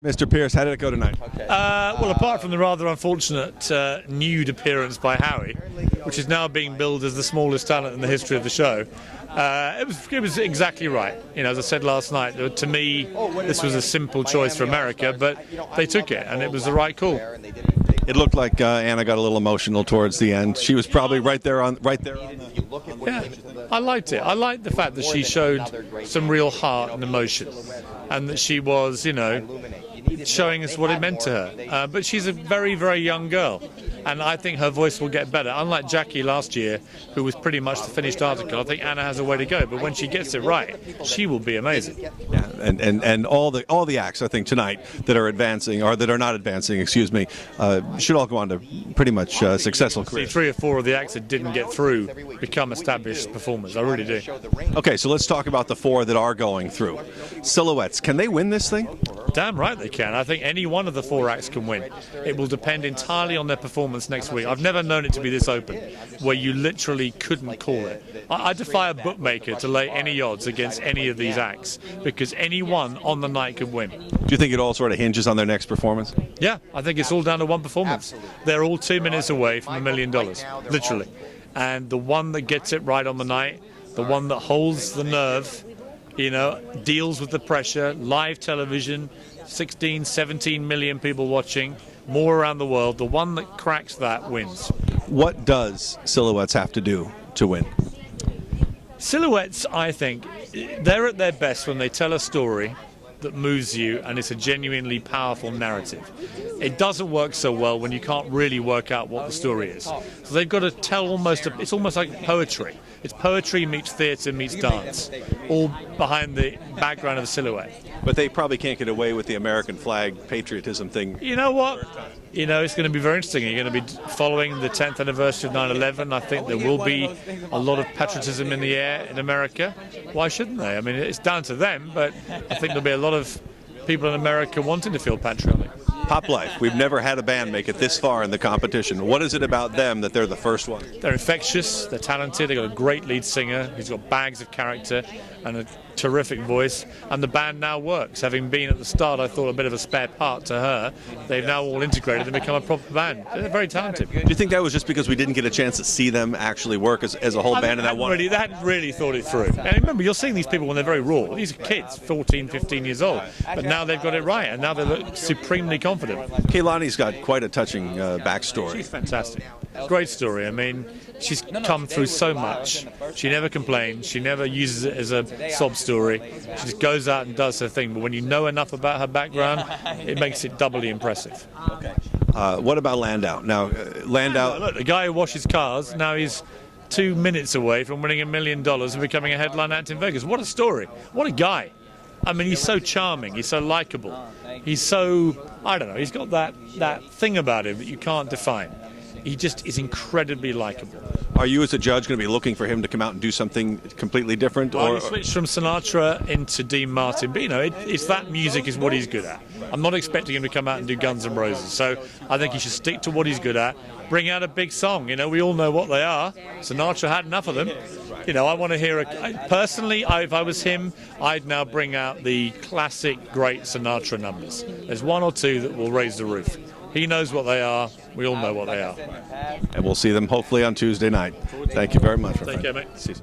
Mr. Piers, how did it go tonight? Well, apart from the rather unfortunate nude appearance by Howie, which is now being billed as the smallest talent in the history of the show, it was exactly right. You know, as I said last night, to me, this was a simple choice for America, but they took it, and it was the right call. It looked like Anna got a little emotional towards the end. She was probably right there on Yeah, I liked it. I liked the fact that she showed some real heart and emotion, and that she was, you know, showing us what it meant to her. But she's a very, very young girl, and I think her voice will get better. Unlike Jackie last year, who was pretty much the finished article, I think Anna has a way to go. But when she gets it right, she will be amazing. Yeah, and all the acts I think tonight that are advancing or that are not advancing, excuse me, should all go on to pretty much successful careers. See, 3 or 4 of the acts that didn't get through become established performers. I really do. Okay, so let's talk about the 4 that are going through. Silhouettes, can they win this thing? Damn right they can. I think any one of the 4 acts can win. It will depend entirely on their performance next week. I've never known it to be this open, where you literally couldn't call it. I defy a bookmaker to lay any odds against any of these acts, because anyone on the night could win. Do you think it all sort of hinges on their next performance? Yeah, I think it's all down to one performance. They're all 2 minutes away from $1 million, literally. And the one that gets it right on the night, the one that holds the nerve, you know, deals with the pressure, live television, 16, 17 million people watching, more around the world, the one that cracks that wins. What does Silhouettes have to do to win? Silhouettes, I think, they're at their best when they tell a story that moves you and it's a genuinely powerful narrative. It doesn't work so well when you can't really work out what the story is. So they've got to tell it's almost like poetry. It's poetry meets theatre meets dance, all behind the background of a silhouette. But they probably can't get away with the American flag patriotism thing. You know what? You know, it's going to be very interesting. You're going to be following the 10th anniversary of 9/11. I think there will be a lot of patriotism in the air in America. Why shouldn't they? I mean, it's down to them, but I think there'll be a lot of people in America wanting to feel patriotic. Pop Life, we've never had a band make it this far in the competition. What is it about them that they're the first one? They're infectious, they're talented, they've got a great lead singer who's got bags of character and a terrific voice, and the band now works. Having been at the start, I thought, a bit of a spare part to her, they've now all integrated and become a proper band. They're very talented. Do you think that was just because we didn't get a chance to see them actually work as a whole band in that one? They hadn't really thought it through. And remember, you're seeing these people when they're very raw. These are kids, 14, 15 years old. But now they've got it right, and now they look supremely confident. Kehlani's got quite a touching backstory. She's fantastic. Great story. I mean, she's come through so much. She never complains. She never uses it as a sob story. She just goes out and does her thing. But when you know enough about her background, it makes it doubly impressive. Okay. What about Landau? Now, Landau... Look, the guy who washes cars, now he's 2 minutes away from winning $1 million and becoming a headline act in Vegas. What a story. What a guy. I mean, he's so charming. He's so likable. He's so, I don't know, he's got that thing about him that you can't define. He just is incredibly likable. Are you, as a judge, going to be looking for him to come out and do something completely different? Well, he switched from Sinatra into Dean Martin, but you know, it's that music is what he's good at. I'm not expecting him to come out and do Guns N' Roses, so I think he should stick to what he's good at. Bring out a big song. You know, we all know what they are. Sinatra had enough of them. You know, I want to hear personally, if I was him, I'd now bring out the classic great Sinatra numbers. There's 1 or 2 that will raise the roof. He knows what they are. We all know what they are. And we'll see them hopefully on Tuesday night. Thank you very much. Take care, mate.